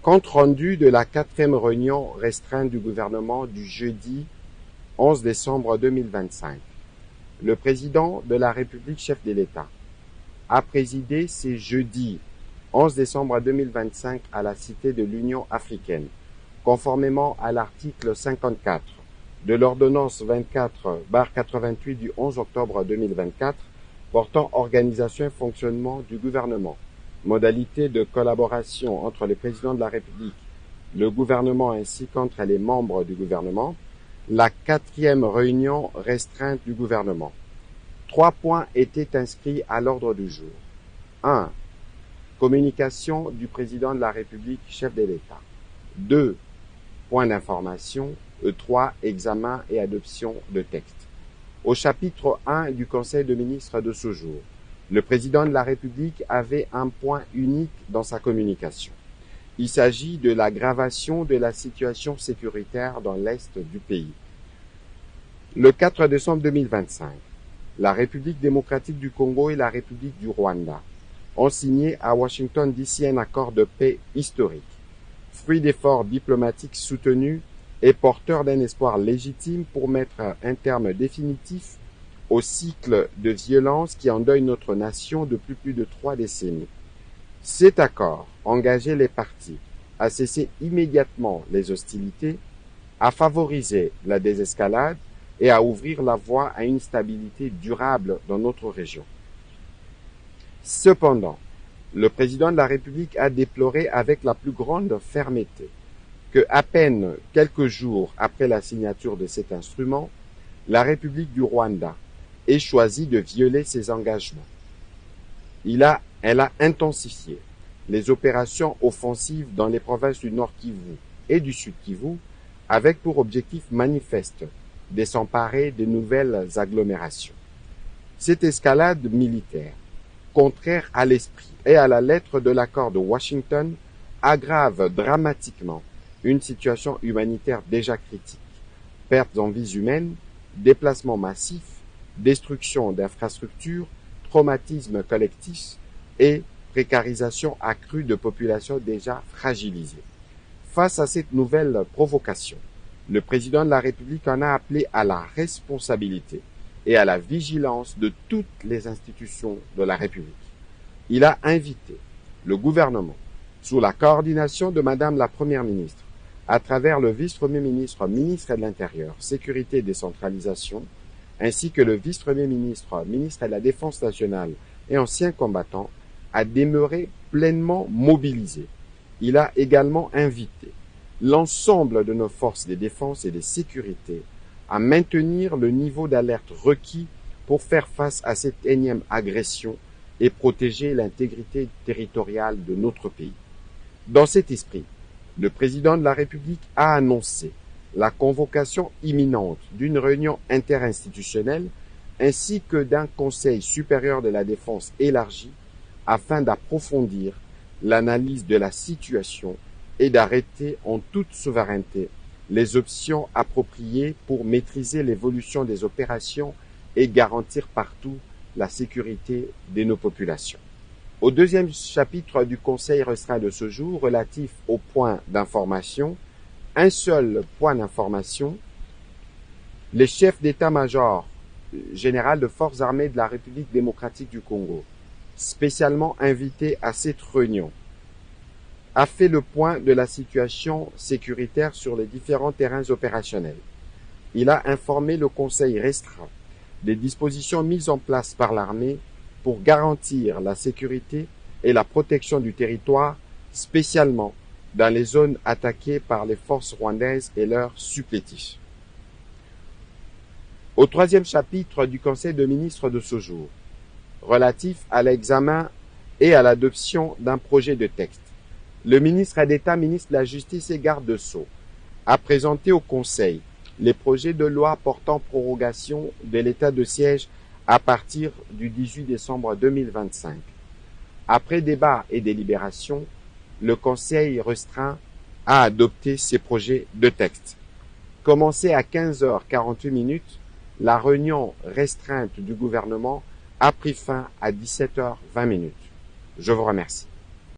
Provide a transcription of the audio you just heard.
Compte rendu de la 4e réunion restreinte du gouvernement du jeudi 11 décembre 2025. Le président de la République, chef de l'État, a présidé ce jeudi 11 décembre 2025 à la Cité de l'Union africaine, conformément à l'article 54 de l'ordonnance 24/88 du 11 octobre 2024 portant organisation et fonctionnement du gouvernement, modalités de collaboration entre le président de la République, le gouvernement ainsi qu'entre les membres du gouvernement, la 4e réunion restreinte du gouvernement. 3 points étaient inscrits à l'ordre du jour. 1. Communication du président de la République, chef de l'État. 2. Points d'information. 3. Examen et adoption de textes. Au chapitre 1 du Conseil de ministres de ce jour, le président de la République avait un point unique dans sa communication. Il s'agit de l'aggravation de la situation sécuritaire dans l'Est du pays. Le 4 décembre 2025, la République démocratique du Congo et la République du Rwanda ont signé à Washington DC un accord de paix historique, fruit d'efforts diplomatiques soutenus et porteur d'un espoir légitime pour mettre un terme définitif au cycle de violence qui endeuille notre nation depuis plus de 3 décennies. Cet accord engageait les parties à cesser immédiatement les hostilités, à favoriser la désescalade et à ouvrir la voie à une stabilité durable dans notre région. Cependant, le président de la République a déploré avec la plus grande fermeté que, à peine quelques jours après la signature de cet instrument, la République du Rwanda ait choisi de violer ses engagements. Elle a intensifié les opérations offensives dans les provinces du Nord Kivu et du Sud Kivu avec pour objectif manifeste de s'emparer de nouvelles agglomérations. Cette escalade militaire, contraire à l'esprit et à la lettre de l'accord de Washington, aggrave dramatiquement une situation humanitaire déjà critique. Pertes en vies humaines, déplacements massifs, destruction d'infrastructures, traumatisme collectif et précarisation accrue de populations déjà fragilisées. Face à cette nouvelle provocation, le président de la République en a appelé à la responsabilité et à la vigilance de toutes les institutions de la République. Il a invité le gouvernement, sous la coordination de Madame la Première ministre, à travers le vice-premier ministre, ministre de l'Intérieur, Sécurité et Décentralisation, ainsi que le vice-premier ministre, ministre de la Défense nationale et ancien combattant, à demeurer pleinement mobilisés. Il a également invité l'ensemble de nos forces de défense et de sécurité à maintenir le niveau d'alerte requis pour faire face à cette énième agression et protéger l'intégrité territoriale de notre pays. Dans cet esprit, le président de la République a annoncé la convocation imminente d'une réunion interinstitutionnelle ainsi que d'un Conseil supérieur de la défense élargi afin d'approfondir l'analyse de la situation et d'arrêter en toute souveraineté les options appropriées pour maîtriser l'évolution des opérations et garantir partout la sécurité de nos populations. Au 2e chapitre du Conseil restreint de ce jour, relatif aux points d'information, un seul point d'information, les chefs d'état-major général de forces armées de la République démocratique du Congo, spécialement invité à cette réunion, a fait le point de la situation sécuritaire sur les différents terrains opérationnels. Il a informé le Conseil restreint des dispositions mises en place par l'armée pour garantir la sécurité et la protection du territoire, spécialement dans les zones attaquées par les forces rwandaises et leurs supplétifs. Au 3e chapitre du Conseil de ministres de ce jour, relatif à l'examen et à l'adoption d'un projet de texte, le ministre d'État, ministre de la Justice et garde des Sceaux a présenté au Conseil les projets de loi portant prorogation de l'état de siège à partir du 18 décembre 2025. Après débat et délibération, le Conseil restreint a adopté ces projets de texte. Commencée à 15h48, la réunion restreinte du gouvernement a pris fin à 17h20. Je vous remercie.